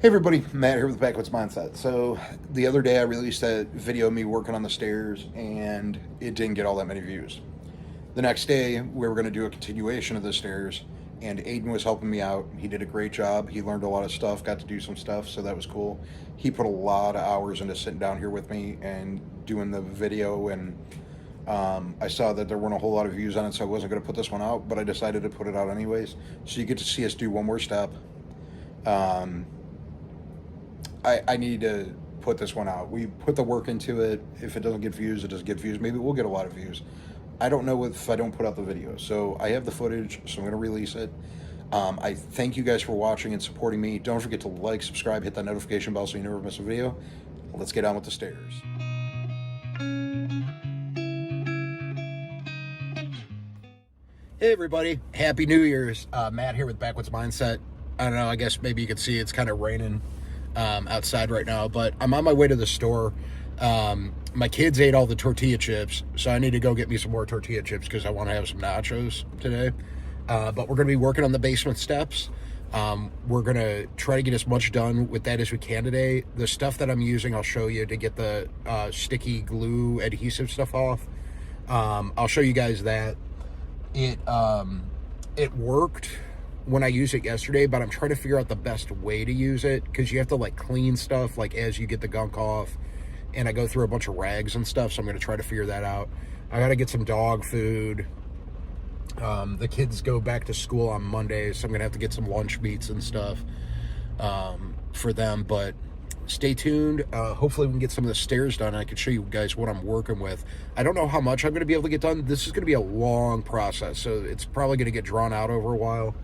Hey everybody, Matt here with Backwoods Mindset. So the other day I released that video of me working on the stairs and it didn't get all that many views. The next day we were going to do a continuation of the stairs and Aiden was helping me out. He did a great job. He learned a lot of stuff, got to do some stuff, so that was cool. He put a lot of hours into sitting down here with me and doing the video and I saw that there weren't a whole lot of views on it, so I wasn't going to put this one out, but I decided to put it out anyways. So you get to see us do one more step. Um, I need to put this one out. We put the work into it. If it doesn't get views, it doesn't get views. Maybe we'll get a lot of views. I don't know if I don't put out the video. So I have the footage, so I'm going to release it. I thank you guys for watching and supporting me. Don't forget to like, subscribe, hit that notification bell so you never miss a video. Let's get on with the stairs. Hey everybody, Happy New Year's. Matt here with Backwoods Mindset. I don't know, I guess maybe you can see it's kind of raining outside right now, but I'm on my way to the store. My kids ate all the tortilla chips, so I need to go get me some more tortilla chips because I want to have some nachos today. But we're going to be working on the basement steps. We're going to try to get as much done with that as we can today. The stuff that I'm using, I'll show you to get the sticky glue adhesive stuff off. I'll show you guys that. It worked when I used it yesterday, but I'm trying to figure out the best way to use it because you have to like clean stuff like as you get the gunk off, and I go through a bunch of rags and stuff, so I'm going to try to figure that out. I got to get some dog food. The kids go back to school on Monday, so I'm going to have to get some lunch meats and stuff for them, but stay tuned. Hopefully we can get some of the stairs done. I can show you guys what I'm working with. I don't know how much I'm going to be able to get done. This is going to be a long process, so it's probably going to get drawn out over a while.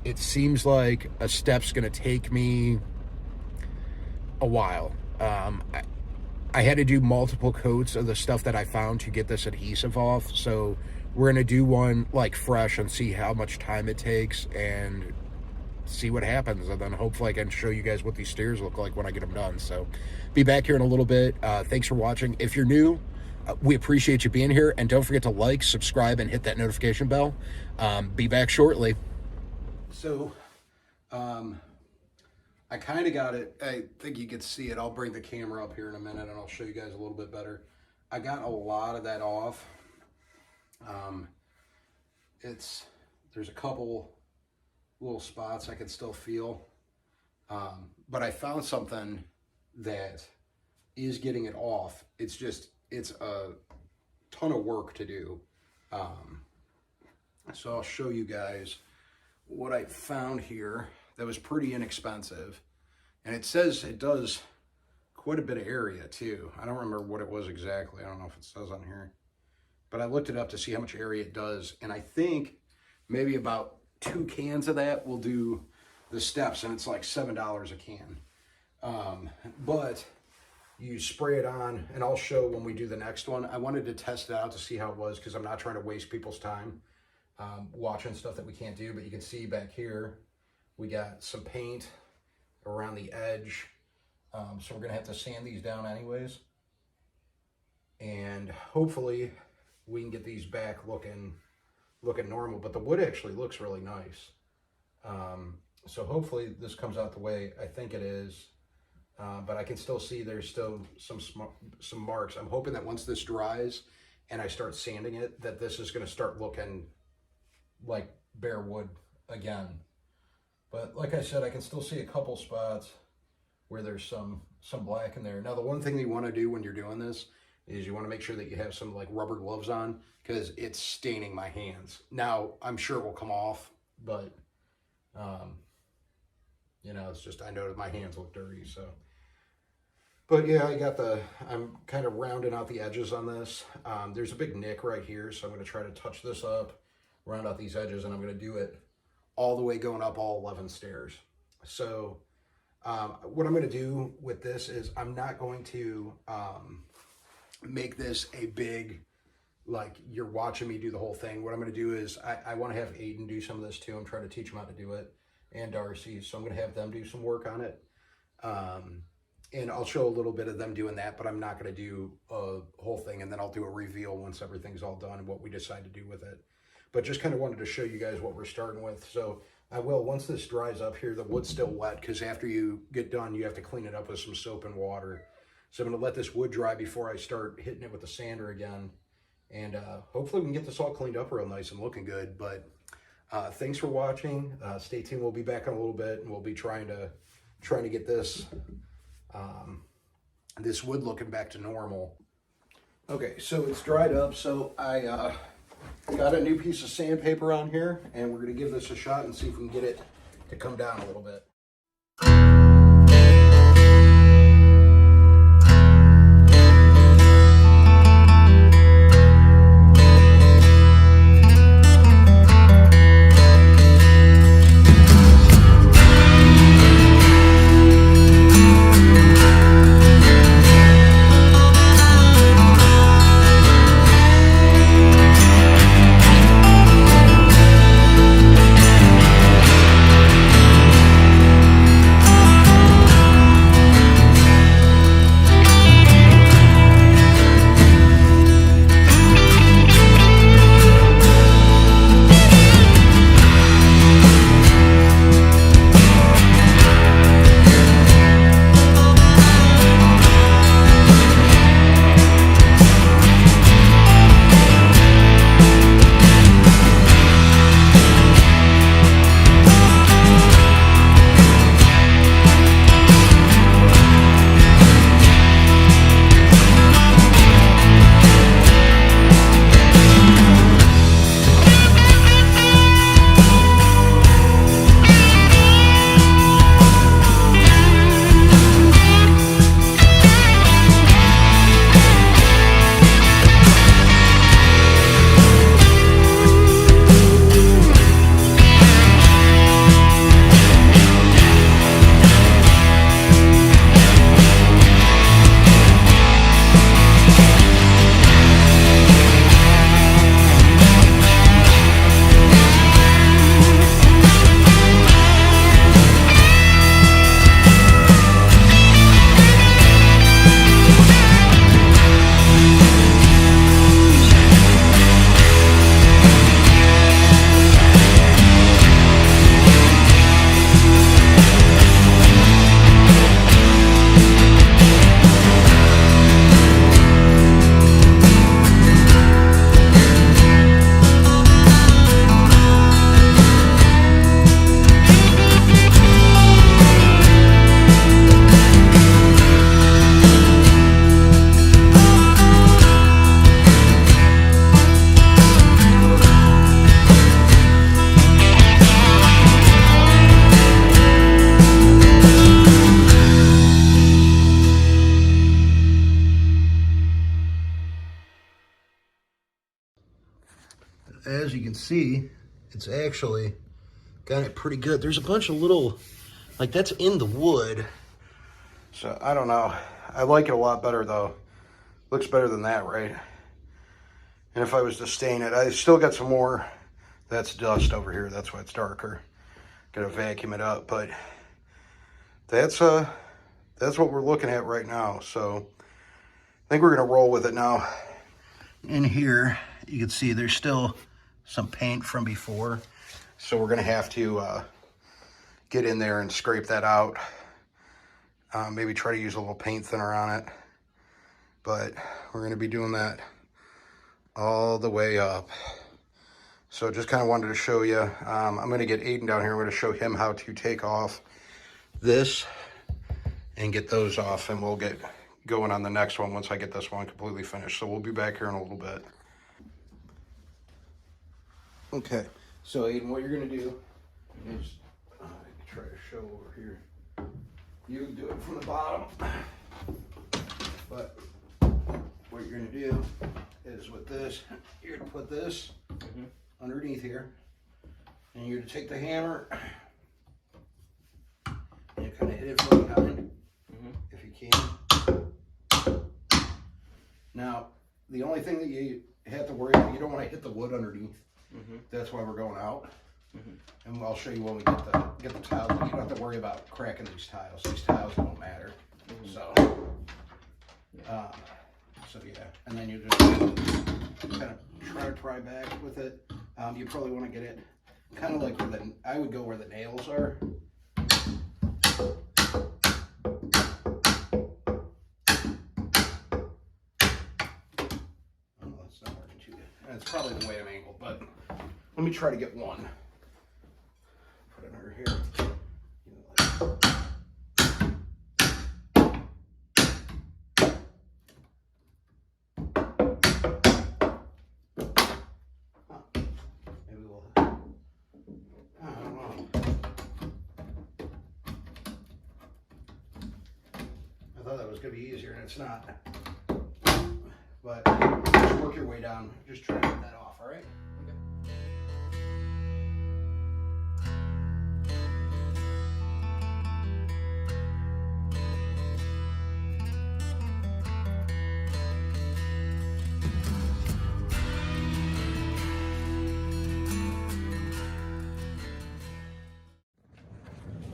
It seems like a step's going to take me a while. I had to do multiple coats of the stuff that I found to get this adhesive off, so we're going to do one like fresh and see how much time it takes and see what happens, and then hopefully I can show you guys what these stairs look like when I get them done. So be back here in a little bit. Thanks for watching. If you're new, we appreciate you being here, and don't forget to like, subscribe, and hit that notification bell. Be back shortly. So I kind of got it. I think you can see it. I'll bring the camera up here in a minute and I'll show you guys a little bit better. I got a lot of that off. There's a couple little spots I can still feel, but I found something that is getting it off. It's a ton of work to do. So I'll show you guys what I found here that was pretty inexpensive, and it says it does quite a bit of area too. I don't remember what it was exactly. I don't know if it says on here, but I looked it up to see how much area it does, and I think maybe about 2 cans of that will do the steps, and it's like $7 a can. But you spray it on, and I'll show when we do the next one. I wanted to test it out to see how it was because I'm not trying to waste people's time watching stuff that we can't do. But you can see back here we got some paint around the edge, so we're gonna have to sand these down anyways, and hopefully we can get these back looking normal. But the wood actually looks really nice, so hopefully this comes out the way I think it is. But I can still see there's still some marks. I'm hoping that once this dries and I start sanding it, that this is going to start looking like bare wood again. But like I said, I can still see a couple spots where there's some black in there. Now, the one thing that you want to do when you're doing this is you want to make sure that you have some like rubber gloves on because it's staining my hands. Now, I'm sure it will come off, but you know, it's just, I know that my hands look dirty, so. But yeah, I'm kind of rounding out the edges on this. There's a big nick right here, so I'm going to try to touch this up, round out these edges, and I'm going to do it all the way going up all 11 stairs. So what I'm going to do with this is I'm not going to make this a big, like, you're watching me do the whole thing. What I'm going to do is I want to have Aiden do some of this too. I'm trying to teach him how to do it, and Darcy, so I'm going to have them do some work on it. And I'll show a little bit of them doing that, but I'm not going to do a whole thing, and then I'll do a reveal once everything's all done and what we decide to do with it. But just kind of wanted to show you guys what we're starting with. So I will, once this dries up here, the wood's still wet, because after you get done, you have to clean it up with some soap and water. So I'm going to let this wood dry before I start hitting it with the sander again. And hopefully we can get this all cleaned up real nice and looking good. But thanks for watching. Stay tuned. We'll be back in a little bit, and we'll be trying to get this this wood looking back to normal. Okay, so it's dried up. So I got a new piece of sandpaper on here, and we're going to give this a shot and see if we can get it to come down a little bit. As you can see, it's actually got it pretty good. There's a bunch of little, like that's in the wood. So I don't know. I like it a lot better though. Looks better than that, right? And if I was to stain it, I still got some more. That's dust over here. That's why it's darker. Gotta vacuum it up, but that's what we're looking at right now. So I think we're gonna roll with it now. In here, you can see there's still some paint from before. So we're gonna have to get in there and scrape that out. Maybe try to use a little paint thinner on it. But we're gonna be doing that all the way up. So just kind of wanted to show you. I'm gonna get Aiden down here. I'm gonna show him how to take off this and get those off, and we'll get going on the next one once I get this one completely finished. So we'll be back here in a little bit. Okay, so Aiden, what you're gonna do is, try to show over here. You can do it from the bottom, but what you're gonna do is with this, you're gonna put this underneath here, and you're gonna take the hammer and you kind of hit it from behind, if you can. Now, the only thing that you have to worry about, you don't want to hit the wood underneath. That's why we're going out. And I'll show you when we get the tiles. You don't have to worry about cracking these tiles. These tiles don't matter. So yeah, and then you just kind of try back with it. You probably want to get it kind of like I would go where the nails are. It's probably the way I'm angled, but let me try to get one. Put it under here. Maybe we'll. I don't know. I thought that was going to be easier, and it's not. But just work your way down. Just try to get that off, all right? Okay.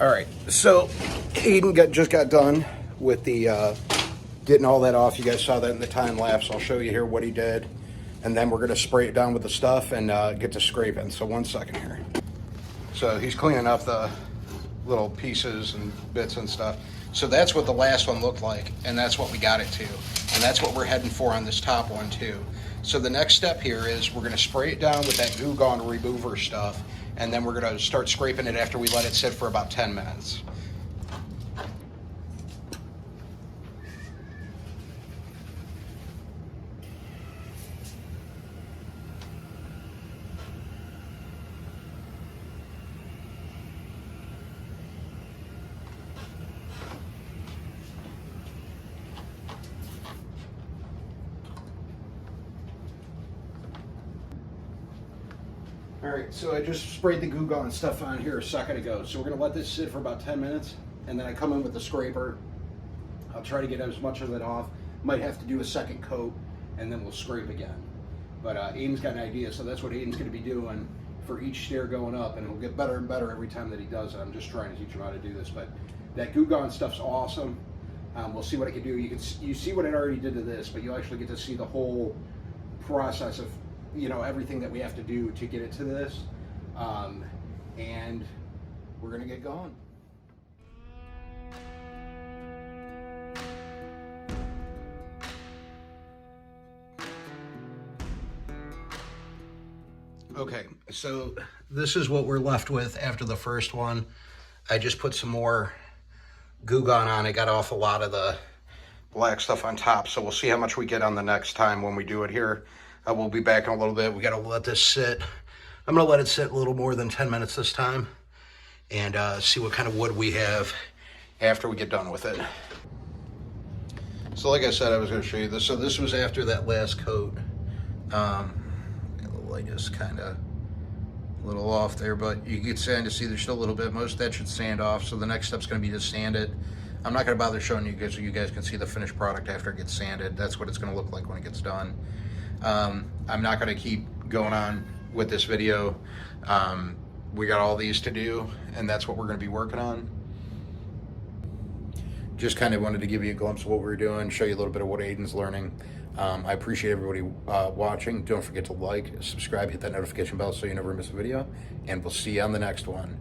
All right, so Aiden just got done with the getting all that off. You guys saw that in the time lapse. I'll show you here what he did, and then we're gonna spray it down with the stuff and get to scraping. So 1 second here. So he's cleaning up the little pieces and bits and stuff. So that's what the last one looked like, and that's what we got it to, and that's what we're heading for on this top one too. So the next step here is we're gonna spray it down with that Goo Gone remover stuff, and then we're gonna start scraping it after we let it sit for about 10 minutes. All right, so I just sprayed the Goo Gone stuff on here a second ago. So we're gonna let this sit for about 10 minutes, and then I come in with the scraper. I'll try to get as much of it off. Might have to do a second coat, and then we'll scrape again. But Aiden's got an idea, so that's what Aiden's gonna be doing for each stair going up, and it'll get better and better every time that he does it. I'm just trying to teach him how to do this, but that Goo Gone stuff's awesome. We'll see what I can do. You see what it already did to this, but you actually get to see the whole process of, you know, everything that we have to do to get it to this, and we're gonna get going. Okay, so this is what we're left with after the first one. I just put some more Goo Gone on. I got off a lot of the black stuff on top, so we'll see how much we get on the next time when we do it here. We'll be back in a little bit. We gotta let this sit. I'm gonna let it sit a little more than 10 minutes this time, and see what kind of wood we have after we get done with it. So like I said, I was gonna show you this. So this was after that last coat. The light is kind of a little off there, but you can stand to see there's still a little bit. Most of that should sand off. So the next step's gonna be to sand it. I'm not gonna bother showing you guys so you guys can see the finished product after it gets sanded. That's what it's gonna look like when it gets done. I'm not gonna keep going on with this video. We got all these to do, and that's what we're gonna be working on. Just kind of wanted to give you a glimpse of what we're doing, show you a little bit of what Aiden's learning. I appreciate everybody watching. Don't forget to like, subscribe, hit that notification bell so you never miss a video, and we'll see you on the next one.